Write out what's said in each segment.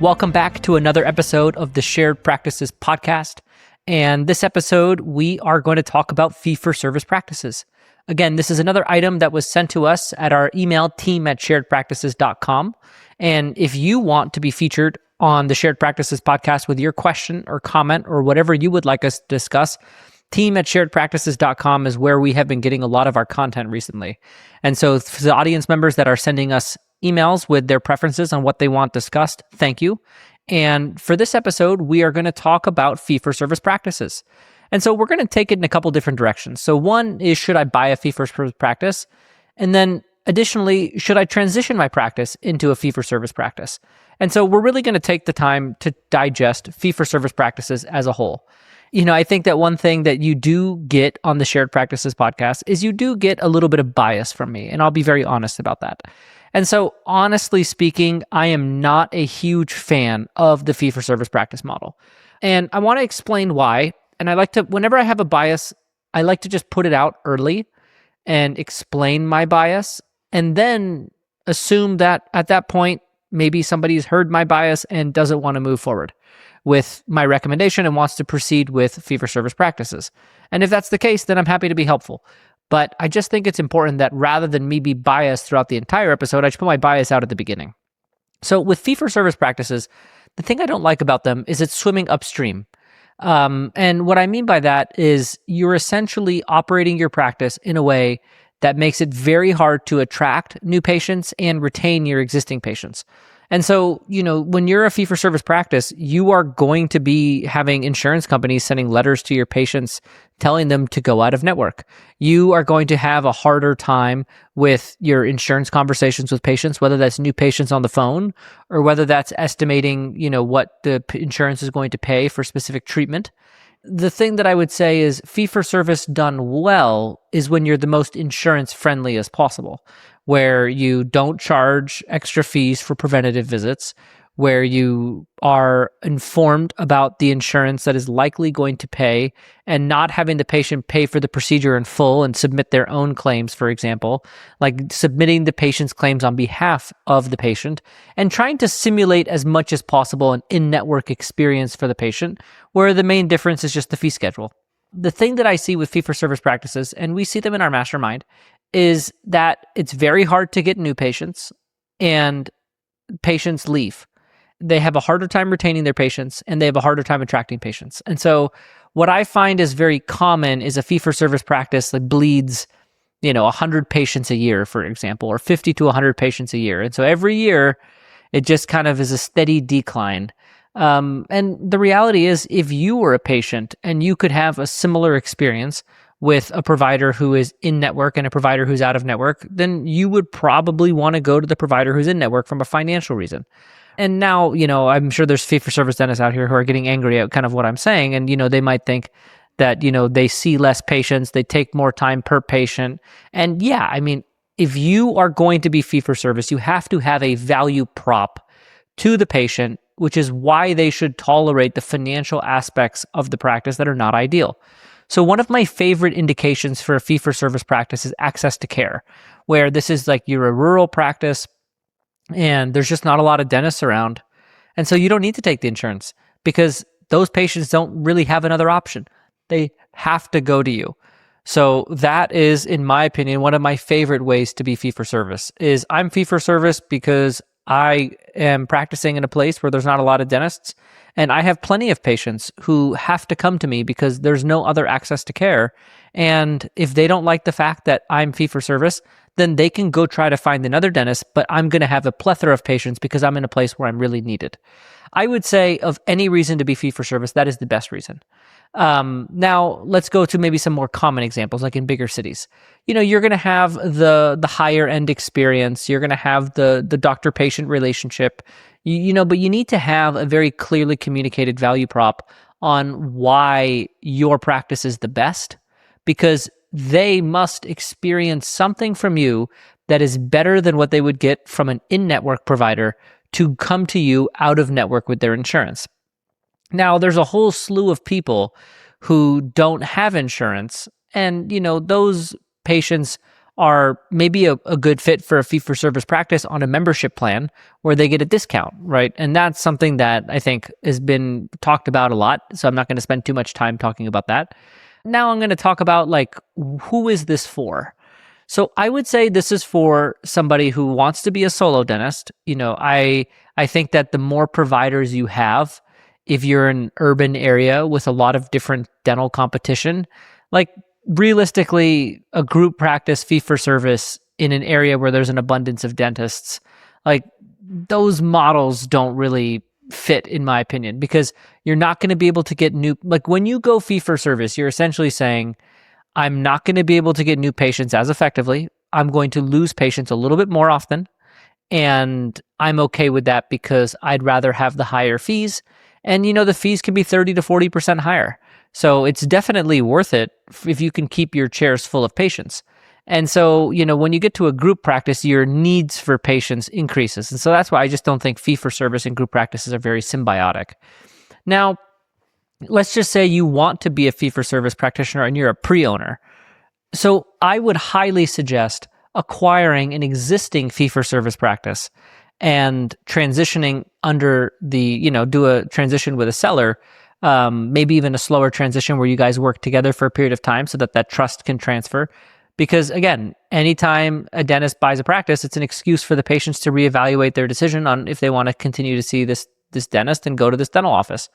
Welcome back to another episode of the Shared Practices podcast. And this episode, we are going to talk about fee-for-service practices. Again, this is another item that was sent to us at our email, team@sharedpractices.com. And if you want to be featured on the Shared Practices podcast with your question or comment or whatever you would like us to discuss, team@sharedpractices.com is where we have been getting a lot of our content recently. And so for the audience members that are sending us emails with their preferences on what they want discussed, thank you. And for this episode, we are going to talk about fee-for-service practices. And so we're going to take it in a couple different directions. So one is, should I buy a fee-for-service practice? And then additionally, should I transition my practice into a fee-for-service practice? And so we're really going to take the time to digest fee-for-service practices as a whole. You know, I think that one thing that you do get on the Shared Practices podcast is you do get a little bit of bias from me, and I'll be very honest about that. And so, honestly speaking, I am not a huge fan of the fee-for-service practice model. And I want to explain why. And I like to, whenever I have a bias, I like to just put it out early and explain my bias, and then assume that at that point, maybe somebody's heard my bias and doesn't want to move forward with my recommendation and wants to proceed with fee-for-service practices. And if that's the case, then I'm happy to be helpful. But I just think it's important that rather than me be biased throughout the entire episode, I just put my bias out at the beginning. So with fee-for-service practices, the thing I don't like about them is it's swimming upstream. And what I mean by that is you're essentially operating your practice in a way that makes it very hard to attract new patients and retain your existing patients. And so, you know, when you're a fee-for-service practice, you are going to be having insurance companies sending letters to your patients telling them to go out of network. You are going to have a harder time with your insurance conversations with patients, whether that's new patients on the phone or whether that's estimating, you know, what the insurance is going to pay for specific treatment. The thing that I would say is fee-for-service done well is when you're the most insurance friendly as possible, where you don't charge extra fees for preventative visits, where you are informed about the insurance that is likely going to pay and not having the patient pay for the procedure in full and submit their own claims, for example, like submitting the patient's claims on behalf of the patient and trying to simulate as much as possible an in-network experience for the patient, where the main difference is just the fee schedule. The thing that I see with fee-for-service practices, and we see them in our mastermind, is that it's very hard to get new patients and patients leave. They have a harder time retaining their patients and they have a harder time attracting patients. And so what I find is very common is a fee-for-service practice that bleeds, 100 patients a year, for example, or 50 to 100 patients a year. And so every year it just kind of is a steady decline. And the reality is, if you were a patient and you could have a similar experience with a provider who is in network and a provider who's out of network, then you would probably want to go to the provider who's in network from a financial reason. And now, I'm sure there's fee-for-service dentists out here who are getting angry at kind of what I'm saying. And, they might think that, they see less patients, they take more time per patient. And yeah, I mean, if you are going to be fee-for-service, you have to have a value prop to the patient, which is why they should tolerate the financial aspects of the practice that are not ideal. So one of my favorite indications for a fee-for-service practice is access to care, where this is like you're a rural practice and there's just not a lot of dentists around. And so you don't need to take the insurance because those patients don't really have another option. They have to go to you. So that is, in my opinion, one of my favorite ways to be fee-for-service is I'm fee-for-service because I am practicing in a place where there's not a lot of dentists, and I have plenty of patients who have to come to me because there's no other access to care. And if they don't like the fact that I'm fee-for-service, then they can go try to find another dentist, but I'm going to have a plethora of patients because I'm in a place where I'm really needed. I would say of any reason to be fee-for-service, that is the best reason. Now, let's go to maybe some more common examples, like in bigger cities. You're going to have the higher end experience. You're going to have the doctor-patient relationship, but you need to have a very clearly communicated value prop on why your practice is the best, because they must experience something from you that is better than what they would get from an in-network provider to come to you out of network with their insurance. Now, there's a whole slew of people who don't have insurance, and those patients are maybe a good fit for a fee-for-service practice on a membership plan where they get a discount, right? And that's something that I think has been talked about a lot. So I'm not going to spend too much time talking about that. Now I'm going to talk about like, who is this for? So I would say this is for somebody who wants to be a solo dentist. I think that the more providers you have, if you're in an urban area with a lot of different dental competition, like realistically, a group practice fee for service in an area where there's an abundance of dentists, like those models don't really fit in my opinion, because you're not going to be able to get new, like when you go fee for service, you're essentially saying, I'm not going to be able to get new patients as effectively. I'm going to lose patients a little bit more often. And I'm okay with that because I'd rather have the higher fees. And, the fees can be 30 to 40% higher. So it's definitely worth it if you can keep your chairs full of patients. And so, when you get to a group practice, your needs for patients increases. And so that's why I just don't think fee for service and group practices are very symbiotic. Now, let's just say you want to be a fee-for-service practitioner and you're a pre-owner. So I would highly suggest acquiring an existing fee-for-service practice and transitioning under do a transition with a seller, maybe even a slower transition where you guys work together for a period of time so that trust can transfer. Because again, anytime a dentist buys a practice, it's an excuse for the patients to reevaluate their decision on if they want to continue to see this dentist and go to this dental office.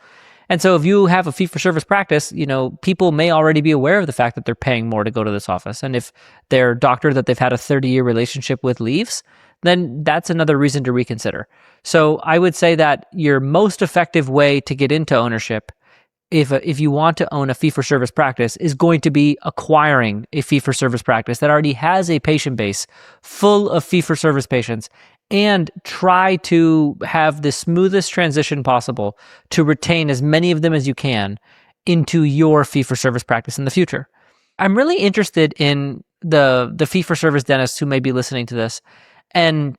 And so if you have a fee-for-service practice, people may already be aware of the fact that they're paying more to go to this office. And if their doctor that they've had a 30-year relationship with leaves, then that's another reason to reconsider. So I would say that your most effective way to get into ownership, if you want to own a fee-for-service practice, is going to be acquiring a fee-for-service practice that already has a patient base full of fee-for-service patients, and try to have the smoothest transition possible to retain as many of them as you can into your fee-for-service practice in the future. I'm really interested in the fee-for-service dentists who may be listening to this, and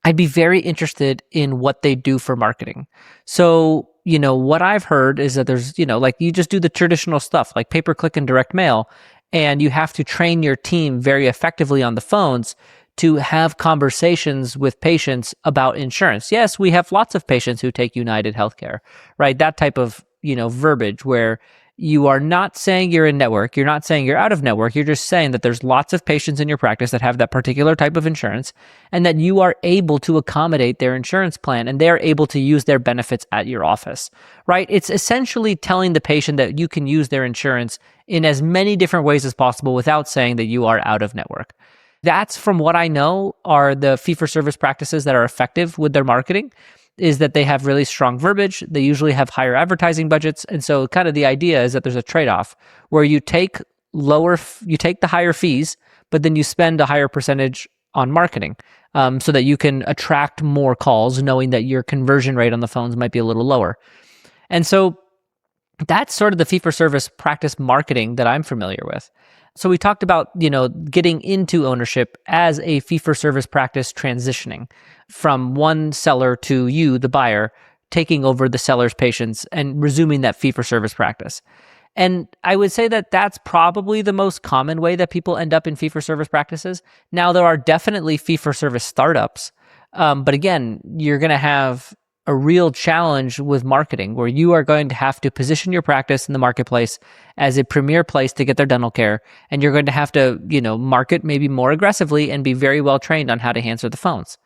I'd be very interested in what they do for marketing. So, what I've heard is that there's, like you just do the traditional stuff like pay-per-click and direct mail, and you have to train your team very effectively on the phones to have conversations with patients about insurance. Yes, we have lots of patients who take United Healthcare, right? That type of, verbiage where you are not saying you're in network, you're not saying you're out of network, you're just saying that there's lots of patients in your practice that have that particular type of insurance and that you are able to accommodate their insurance plan and they're able to use their benefits at your office, right? It's essentially telling the patient that you can use their insurance in as many different ways as possible without saying that you are out of network. That's, from what I know, are the fee-for-service practices that are effective with their marketing, is that they have really strong verbiage. They usually have higher advertising budgets. And so kind of the idea is that there's a trade-off where you take the higher fees, but then you spend a higher percentage on marketing so that you can attract more calls, knowing that your conversion rate on the phones might be a little lower. And so that's sort of the fee-for-service practice marketing that I'm familiar with. So we talked about, getting into ownership as a fee-for-service practice transitioning from one seller to you, the buyer, taking over the seller's patients and resuming that fee-for-service practice. And I would say that that's probably the most common way that people end up in fee-for-service practices. Now, there are definitely fee-for-service startups, but again, you're going to have a real challenge with marketing where you are going to have to position your practice in the marketplace as a premier place to get their dental care. And you're going to have to, market maybe more aggressively and be very well trained on how to answer the phones.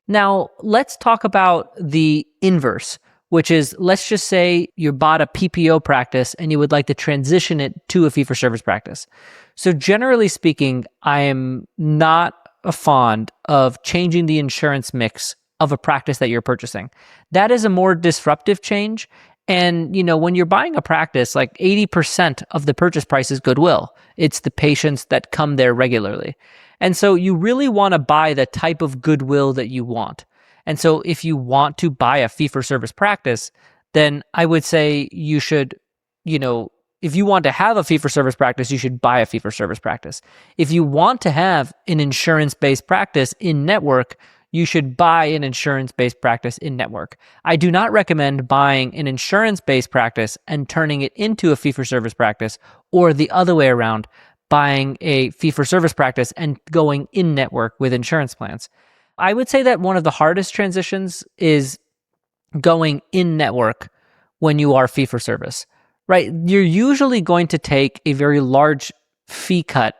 Now, let's talk about the inverse, which is, let's just say you bought a PPO practice and you would like to transition it to a fee-for-service practice. So generally speaking, I am not fond of changing the insurance mix of a practice that you're purchasing. That is a more disruptive change. And, when you're buying a practice, like 80% of the purchase price is goodwill. It's the patients that come there regularly. And so you really want to buy the type of goodwill that you want. And so if you want to buy a fee-for-service practice, then I would say you should, if you want to have a fee-for-service practice, you should buy a fee-for-service practice. If you want to have an insurance-based practice in network, you should buy an insurance-based practice in network. I do not recommend buying an insurance-based practice and turning it into a fee-for-service practice, or the other way around, buying a fee-for-service practice and going in-network with insurance plans. I would say that one of the hardest transitions is going in-network when you are fee-for-service, right? You're usually going to take a very large fee cut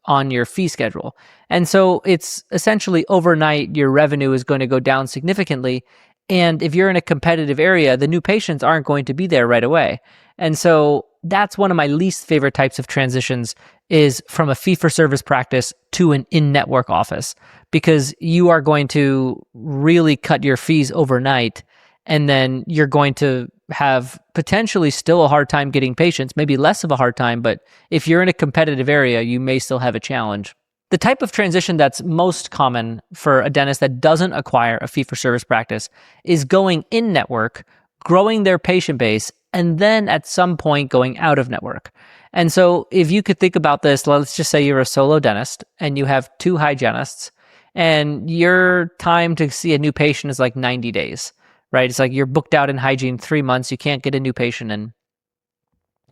on your fee schedule. And so it's essentially overnight, your revenue is going to go down significantly. And if you're in a competitive area, the new patients aren't going to be there right away. And so that's one of my least favorite types of transitions, is from a fee-for-service practice to an in-network office, because you are going to really cut your fees overnight. And then you're going to have potentially still a hard time getting patients, maybe less of a hard time, but if you're in a competitive area, you may still have a challenge. The type of transition that's most common for a dentist that doesn't acquire a fee-for-service practice is going in-network, growing their patient base, and then at some point going out of network. And so if you could think about this, let's just say you're a solo dentist and you have 2 hygienists, and your time to see a new patient is like 90 days. Right? It's like you're booked out in hygiene 3 months. You can't get a new patient in.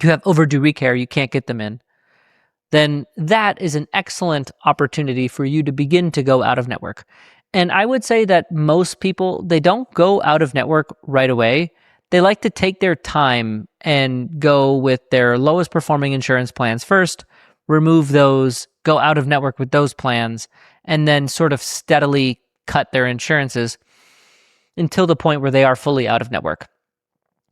You have overdue recare. You can't get them in. Then that is an excellent opportunity for you to begin to go out of network. And I would say that most people, they don't go out of network right away. They like to take their time and go with their lowest performing insurance plans first, remove those, go out of network with those plans, and then sort of steadily cut their insurances until the point where they are fully out of network.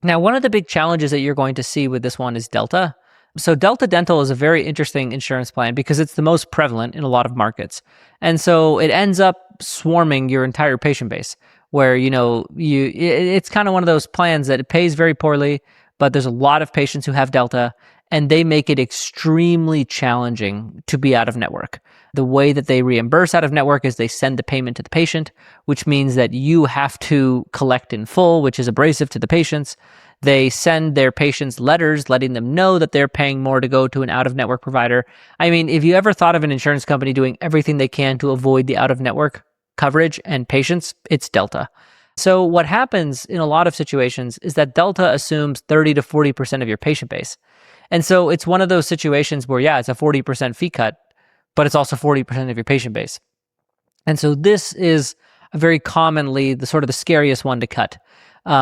Now, one of the big challenges that you're going to see with this one is Delta. So Delta Dental is a very interesting insurance plan because it's the most prevalent in a lot of markets. And so it ends up swarming your entire patient base, where, it's kind of one of those plans that it pays very poorly, but there's a lot of patients who have Delta, and they make it extremely challenging to be out of network. The way that they reimburse out of network is they send the payment to the patient, which means that you have to collect in full, which is abrasive to the patients. They send their patients letters letting them know that they're paying more to go to an out-of-network provider. I mean, if you ever thought of an insurance company doing everything they can to avoid the out-of-network coverage and patients, it's Delta. So what happens in a lot of situations is that Delta assumes 30 to 40% of your patient base. And so it's one of those situations where, it's a 40% fee cut, but it's also 40% of your patient base. And so this is very commonly the scariest one to cut,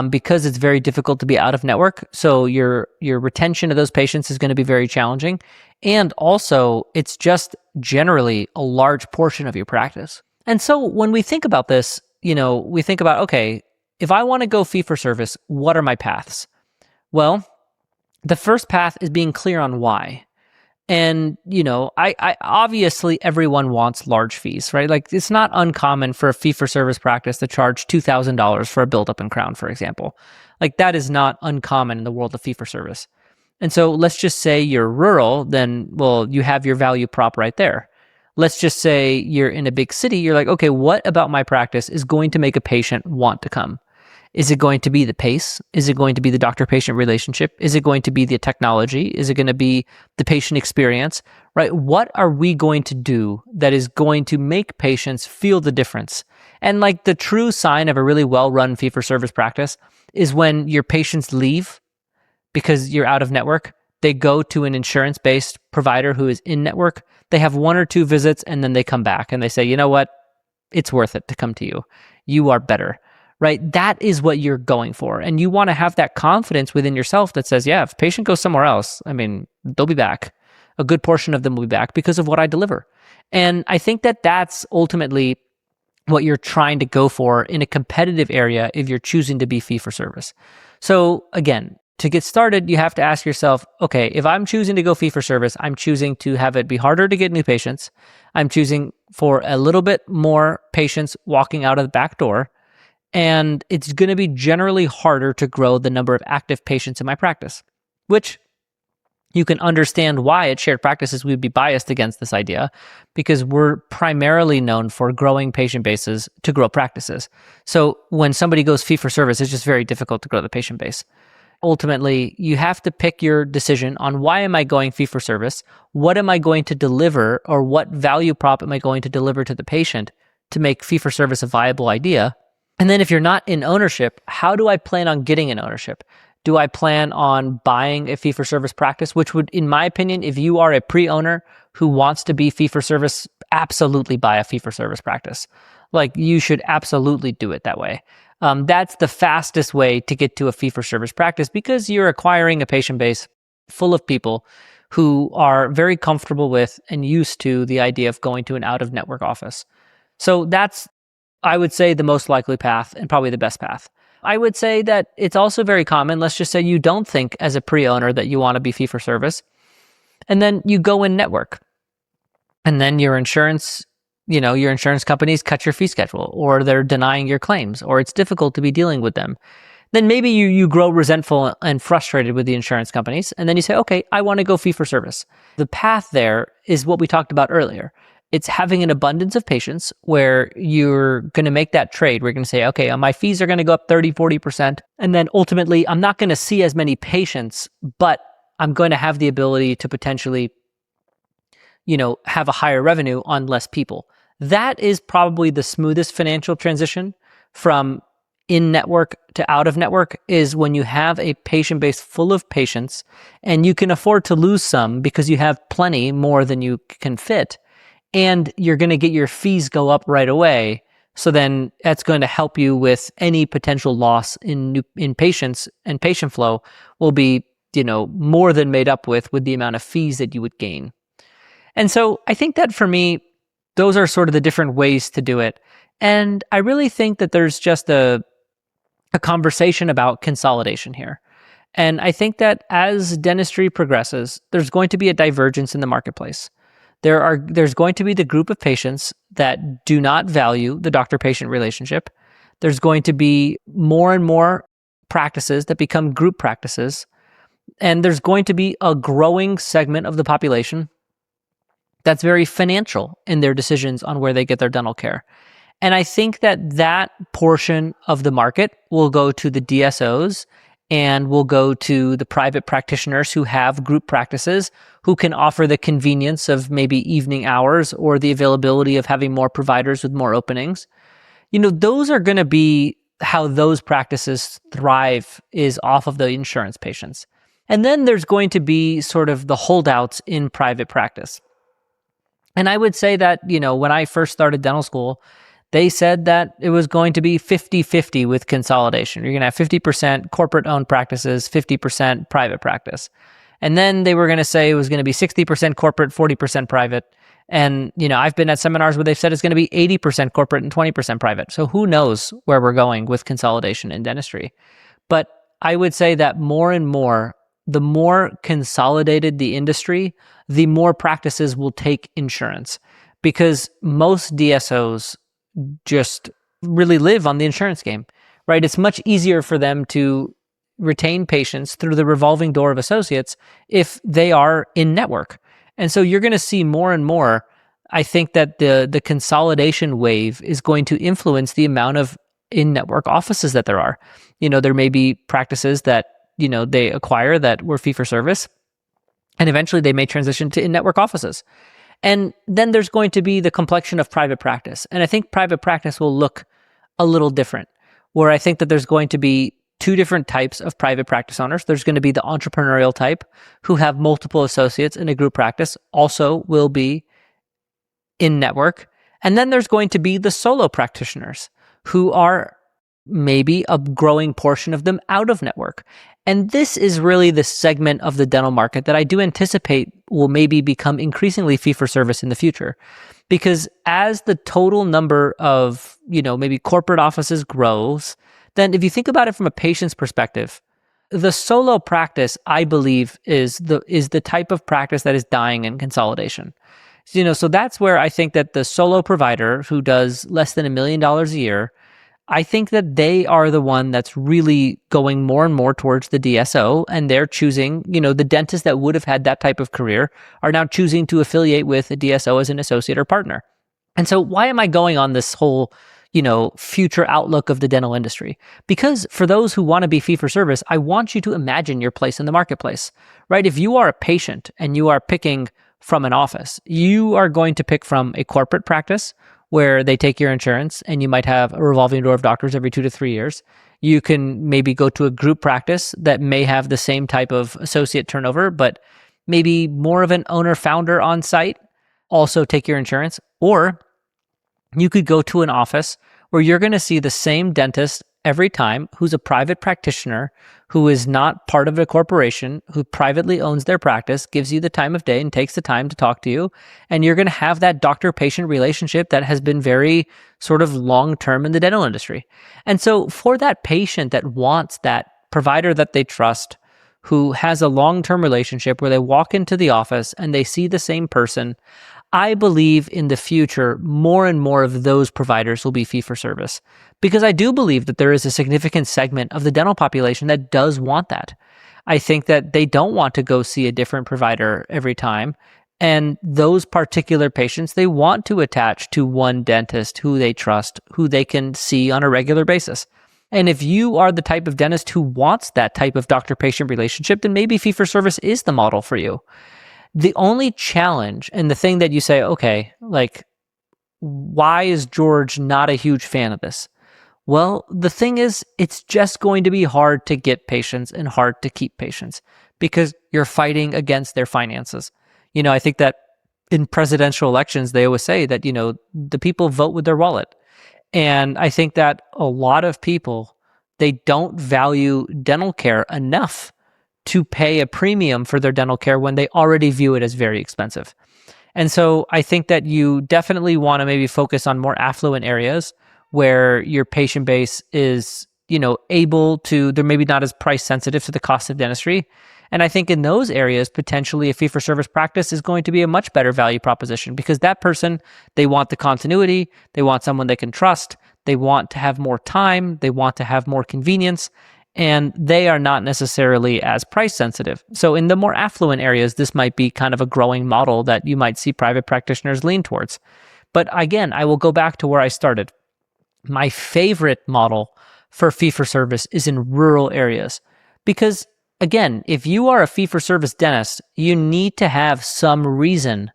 because it's very difficult to be out of network. So your retention of those patients is going to be very challenging. And also, it's just generally a large portion of your practice. And so when we think about this, we think about, okay, if I want to go fee for service, what are my paths? Well, the first path is being clear on why. And, I obviously everyone wants large fees, right? Like, it's not uncommon for a fee-for-service practice to charge $2,000 for a build-up and crown, for example. Like, that is not uncommon in the world of fee-for-service. And so let's just say you're rural, then, well, you have your value prop right there. Let's just say you're in a big city. You're like, okay, what about my practice is going to make a patient want to come? Is it going to be the pace? Is it going to be the doctor-patient relationship? Is it going to be the technology? Is it going to be the patient experience, right? What are we going to do that is going to make patients feel the difference? And like, the true sign of a really well-run fee-for-service practice is when your patients leave because you're out of network. They go to an insurance-based provider who is in network. They have 1 or 2 visits, and then they come back and they say, you know what? It's worth it to come to you. You are better. Right? That is what you're going for. And you want to have that confidence within yourself that says, if a patient goes somewhere else, they'll be back. A good portion of them will be back because of what I deliver. And I think that that's ultimately what you're trying to go for in a competitive area if you're choosing to be fee for service. So again, to get started, you have to ask yourself, okay, if I'm choosing to go fee for service, I'm choosing to have it be harder to get new patients. I'm choosing for a little bit more patients walking out of the back door. And it's going to be generally harder to grow the number of active patients in my practice, which you can understand why at shared practices we'd be biased against this idea, because we're primarily known for growing patient bases to grow practices. So when somebody goes fee for service, it's just very difficult to grow the patient base. Ultimately, you have to pick your decision on, why am I going fee for service? What am I going to deliver, or what value prop am I going to deliver to the patient to make fee for service a viable idea? And then if you're not in ownership, how do I plan on getting in ownership? Do I plan on buying a fee-for-service practice? Which would, in my opinion, if you are a pre-owner who wants to be fee-for-service, absolutely buy a fee-for-service practice. Like, you should absolutely do it that way. That's the fastest way to get to a fee-for-service practice, because you're acquiring a patient base full of people who are very comfortable with and used to the idea of going to an out-of-network office. So that's, I would say, the most likely path and probably the best path. I would say that it's also very common. Let's just say you don't think as a pre-owner that you want to be fee-for-service, and then you go in network, and then your insurance companies cut your fee schedule, or they're denying your claims, or it's difficult to be dealing with them. Then maybe you grow resentful and frustrated with the insurance companies, and then you say, okay, I want to go fee-for-service. The path there is what we talked about earlier. It's having an abundance of patients where you're going to make that trade. We're going to say, okay, my fees are going to go up 30, 40%. And then ultimately, I'm not going to see as many patients, but I'm going to have the ability to potentially, have a higher revenue on less people. That is probably the smoothest financial transition from in-network to out-of-network, is when you have a patient base full of patients and you can afford to lose some because you have plenty more than you can fit. And you're going to get your fees go up right away. So then that's going to help you with any potential loss in patients, and patient flow will be, more than made up with the amount of fees that you would gain. And so I think that for me, those are sort of the different ways to do it. And I really think that there's just a conversation about consolidation here. And I think that as dentistry progresses, there's going to be a divergence in the marketplace. There's going to be the group of patients that do not value the doctor-patient relationship. There's going to be more and more practices that become group practices. And there's going to be a growing segment of the population that's very financial in their decisions on where they get their dental care. And I think that portion of the market will go to the DSOs and will go to the private practitioners who have group practices, who can offer the convenience of maybe evening hours or the availability of having more providers with more openings. Those are going to be how those practices thrive, is off of the insurance patients. And then there's going to be sort of the holdouts in private practice. And I would say that, when I first started dental school, they said that it was going to be 50-50 with consolidation. You're going to have 50% corporate-owned practices, 50% private practice. And then they were going to say it was going to be 60% corporate, 40% private. And, I've been at seminars where they've said it's going to be 80% corporate and 20% private. So who knows where we're going with consolidation in dentistry. But I would say that more and more, the more consolidated the industry, the more practices will take insurance, because most DSOs just really live on the insurance game, right? It's much easier for them to retain patients through the revolving door of associates if they are in network. And so you're going to see more and more. I think that the consolidation wave is going to influence the amount of in-network offices that there are. There may be practices that, they acquire that were fee-for-service, and eventually they may transition to in-network offices. And then there's going to be the complexion of private practice. And I think private practice will look a little different, where I think that there's going to be two different types of private practice owners. There's going to be the entrepreneurial type who have multiple associates in a group practice, also will be in network. And then there's going to be the solo practitioners who are maybe a growing portion of them out of network. And this is really the segment of the dental market that I do anticipate will maybe become increasingly fee-for-service in the future. Because as the total number of, maybe corporate offices grows, then if you think about it from a patient's perspective, the solo practice, I believe, is the type of practice that is dying in consolidation. So that's where I think that the solo provider who does less than $1 million a year, I think that they are the one that's really going more and more towards the DSO, and they're choosing, the dentists that would have had that type of career are now choosing to affiliate with a DSO as an associate or partner. And so why am I going on this whole, future outlook of the dental industry? Because for those who want to be fee-for-service, I want you to imagine your place in the marketplace, right? If you are a patient and you are picking from an office, you are going to pick from a corporate practice where they take your insurance and you might have a revolving door of doctors every 2 to 3 years. You can maybe go to a group practice that may have the same type of associate turnover, but maybe more of an owner founder on site, also take your insurance. Or you could go to an office where you're going to see the same dentist every time, who's a private practitioner, who is not part of a corporation, who privately owns their practice, gives you the time of day and takes the time to talk to you. And you're going to have that doctor-patient relationship that has been very sort of long-term in the dental industry. And so for that patient that wants that provider that they trust, who has a long-term relationship where they walk into the office and they see the same person, I believe in the future, more and more of those providers will be fee-for-service, because I do believe that there is a significant segment of the dental population that does want that. I think that they don't want to go see a different provider every time. And those particular patients, they want to attach to one dentist who they trust, who they can see on a regular basis. And if you are the type of dentist who wants that type of doctor-patient relationship, then maybe fee-for-service is the model for you. The only challenge, and the thing that you say, okay, like, why is George not a huge fan of this? Well, the thing is, it's just going to be hard to get patients and hard to keep patients because you're fighting against their finances. I think that in presidential elections, they always say that, the people vote with their wallet. And I think that a lot of people, they don't value dental care enough to pay a premium for their dental care when they already view it as very expensive. And so I think that you definitely want to maybe focus on more affluent areas where your patient base is, able to, they're maybe not as price sensitive to the cost of dentistry. And I think in those areas, potentially a fee-for-service practice is going to be a much better value proposition because that person, they want the continuity, they want someone they can trust, they want to have more time, they want to have more convenience, and they are not necessarily as price sensitive. So in the more affluent areas, this might be kind of a growing model that you might see private practitioners lean towards. But again, I will go back to where I started. My favorite model for fee-for-service is in rural areas because, again, if you are a fee-for-service dentist, you need to have some reason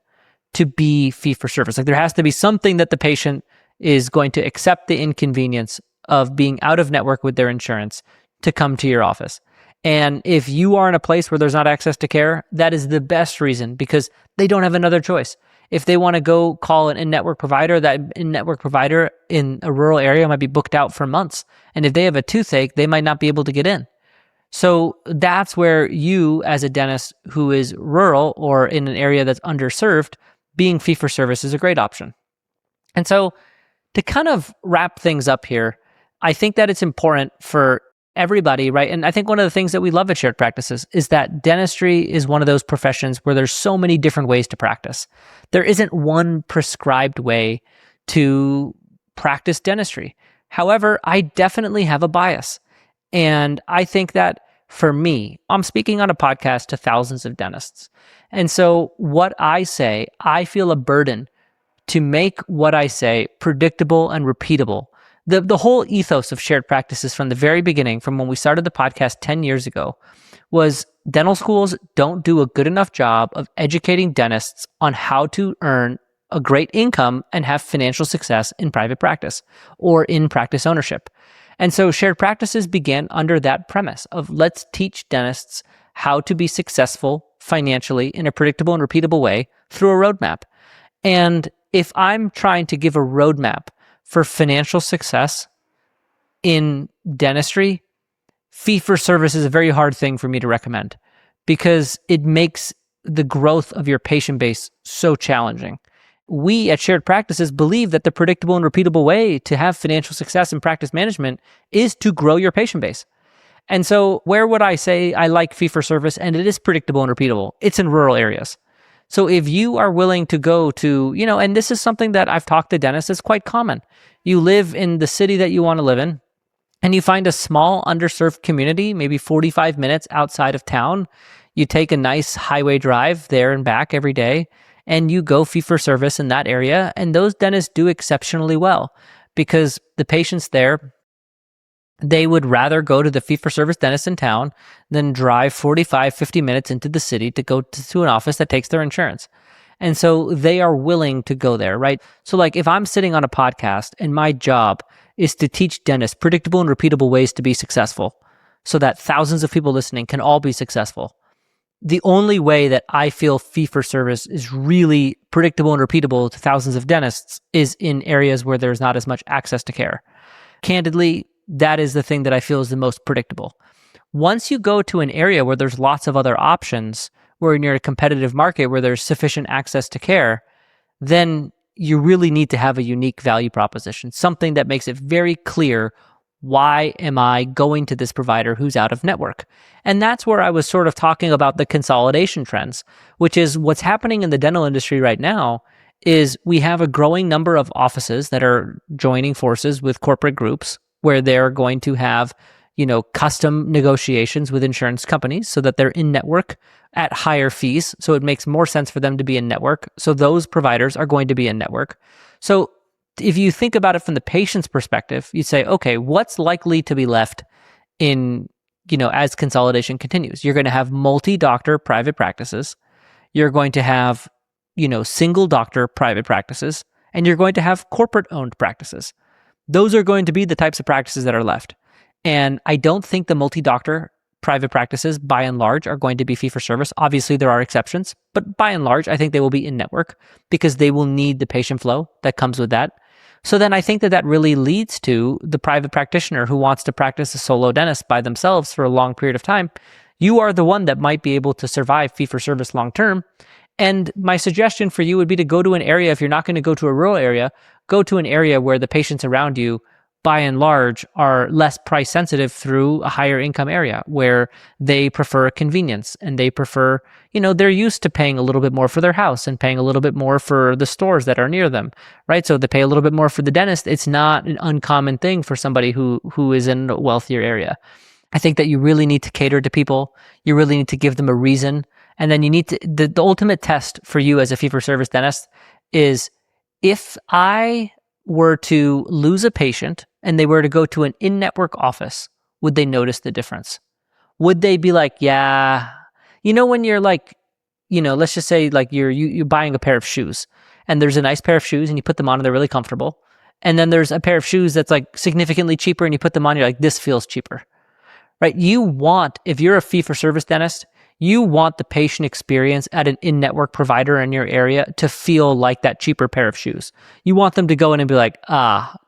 to be fee-for-service. Like there has to be something that the patient is going to accept the inconvenience of being out of network with their insurance to come to your office. And if you are in a place where there's not access to care, that is the best reason because they don't have another choice. If they want to go call an in-network provider, that in-network provider in a rural area might be booked out for months. And if they have a toothache, they might not be able to get in. So that's where you, as a dentist who is rural or in an area that's underserved, being fee-for-service is a great option. And so to kind of wrap things up here, I think that it's important for everybody, right? And I think one of the things that we love at Shared Practices is that dentistry is one of those professions where there's so many different ways to practice. There isn't one prescribed way to practice dentistry. However, I definitely have a bias. And I think that for me, I'm speaking on a podcast to thousands of dentists. And so what I say, I feel a burden to make what I say predictable and repeatable. The whole ethos of Shared Practices from the very beginning, from when we started the podcast 10 years ago, was dental schools don't do a good enough job of educating dentists on how to earn a great income and have financial success in private practice or in practice ownership. And so Shared Practices began under that premise of let's teach dentists how to be successful financially in a predictable and repeatable way through a roadmap. And if I'm trying to give a roadmap for financial success in dentistry, fee-for-service is a very hard thing for me to recommend because it makes the growth of your patient base so challenging. We at Shared Practices believe that the predictable and repeatable way to have financial success in practice management is to grow your patient base. And so where would I say I like fee-for-service and it is predictable and repeatable? It's in rural areas. So if you are willing to go to, and this is something that I've talked to dentists, it's quite common. You live in the city that you want to live in, and you find a small underserved community, maybe 45 minutes outside of town. You take a nice highway drive there and back every day, and you go fee-for-service in that area. And those dentists do exceptionally well because the patients there, they would rather go to the fee-for-service dentist in town than drive 45, 50 minutes into the city to go to an office that takes their insurance. And so they are willing to go there, right? So like if I'm sitting on a podcast and my job is to teach dentists predictable and repeatable ways to be successful so that thousands of people listening can all be successful. The only way that I feel fee-for-service is really predictable and repeatable to thousands of dentists is in areas where there's not as much access to care. Candidly, that is the thing that I feel is the most predictable. Once you go to an area where there's lots of other options, where you're in a competitive market where there's sufficient access to care, then you really need to have a unique value proposition, something that makes it very clear, why am I going to this provider who's out of network? And that's where I was sort of talking about the consolidation trends, which is what's happening in the dental industry right now is we have a growing number of offices that are joining forces with corporate groups where they're going to have, custom negotiations with insurance companies so that they're in network at higher fees. So it makes more sense for them to be in network. So those providers are going to be in network. So if you think about it from the patient's perspective, you say, okay, what's likely to be left in, as consolidation continues? You're going to have multi-doctor private practices. You're going to have, single doctor private practices, and you're going to have corporate owned practices. Those are going to be the types of practices that are left. And I don't think the multi-doctor private practices, by and large, are going to be fee-for-service. Obviously, there are exceptions, but by and large, I think they will be in network because they will need the patient flow that comes with that. So then I think that really leads to the private practitioner who wants to practice a solo dentist by themselves for a long period of time. You are the one that might be able to survive fee-for-service long-term. And my suggestion for you would be to go to an area, if you're not going to go to a rural area, go to an area where the patients around you, by and large, are less price sensitive through a higher income area where they prefer convenience and they prefer, they're used to paying a little bit more for their house and paying a little bit more for the stores that are near them, right? So they pay a little bit more for the dentist. It's not an uncommon thing for somebody who is in a wealthier area. I think that you really need to cater to people. You really need to give them a reason. And then you need to, the ultimate test for you as a fee-for-service dentist is if I were to lose a patient and they were to go to an in-network office, would they notice the difference? Would they be like, yeah, when you're like, let's just say like you're buying a pair of shoes and there's a nice pair of shoes and you put them on and they're really comfortable. And then there's a pair of shoes that's like significantly cheaper and you put them on, you're like, this feels cheaper, right? If you're a fee-for-service dentist, you want the patient experience at an in-network provider in your area to feel like that cheaper pair of shoes. You want them to go in and be like,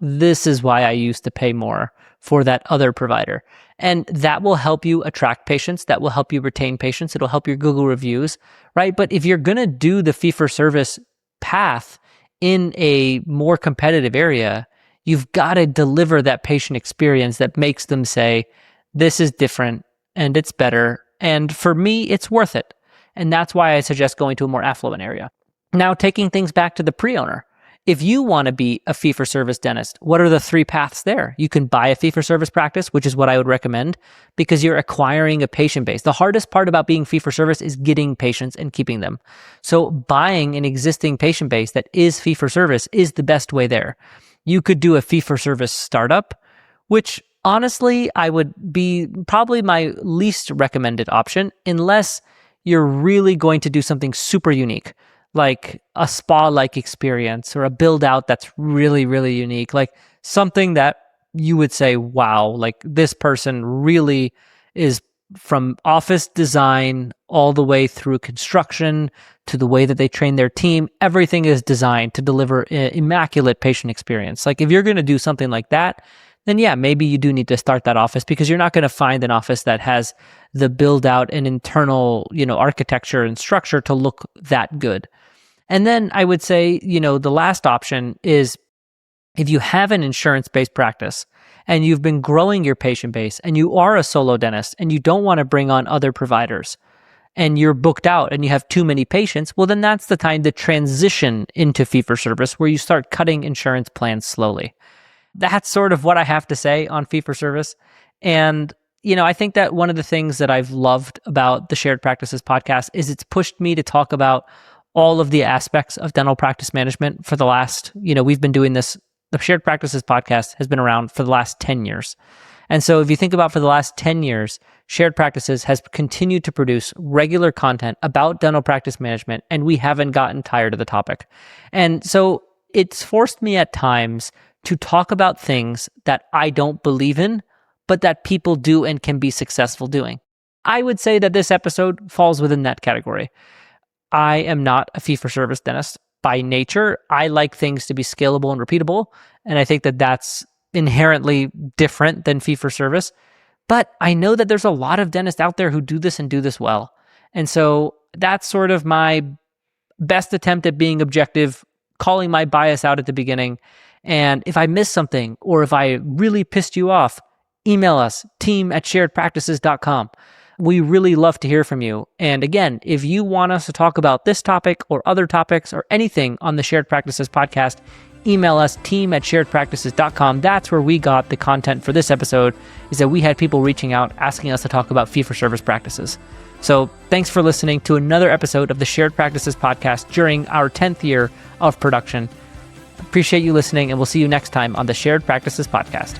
this is why I used to pay more for that other provider. And that will help you attract patients. That will help you retain patients. It'll help your Google reviews, right? But if you're going to do the fee-for-service path in a more competitive area, you've got to deliver that patient experience that makes them say, this is different and it's better. And for me, it's worth it. And that's why I suggest going to a more affluent area. Now, taking things back to the pre-owner. If you want to be a fee-for-service dentist, what are the 3 paths there? You can buy a fee-for-service practice, which is what I would recommend, because you're acquiring a patient base. The hardest part about being fee-for-service is getting patients and keeping them. So buying an existing patient base that is fee-for-service is the best way there. You could do a fee-for-service startup, which honestly, I would be probably my least recommended option unless you're really going to do something super unique, like a spa-like experience or a build-out that's really, really unique, like something that you would say, wow, like this person really is from office design all the way through construction to the way that they train their team. Everything is designed to deliver an immaculate patient experience. Like if you're going to do something like that, then yeah, maybe you do need to start that office because you're not going to find an office that has the build out and internal, architecture and structure to look that good. And then I would say, the last option is if you have an insurance-based practice and you've been growing your patient base and you are a solo dentist and you don't want to bring on other providers and you're booked out and you have too many patients, well, then that's the time to transition into fee-for-service where you start cutting insurance plans slowly. That's sort of what I have to say on fee-for-service. And, I think that one of the things that I've loved about the Shared Practices podcast is it's pushed me to talk about all of the aspects of dental practice management for the last, we've been doing this. The Shared Practices podcast has been around for the last 10 years. And so if you think about for the last 10 years, Shared Practices has continued to produce regular content about dental practice management, and we haven't gotten tired of the topic. And so it's forced me at times to talk about things that I don't believe in, but that people do and can be successful doing. I would say that this episode falls within that category. I am not a fee-for-service dentist by nature. I like things to be scalable and repeatable, and I think that that's inherently different than fee-for-service. But I know that there's a lot of dentists out there who do this and do this well. And so that's sort of my best attempt at being objective, calling my bias out at the beginning. And if I missed something or if I really pissed you off, email us, team@sharedpractices.com. We really love to hear from you. And again, if you want us to talk about this topic or other topics or anything on the Shared Practices podcast, email us, team@sharedpractices.com. That's where we got the content for this episode, is that we had people reaching out asking us to talk about fee-for-service practices. So thanks for listening to another episode of the Shared Practices podcast during our 10th year of production. Appreciate you listening, and we'll see you next time on the Shared Practices podcast.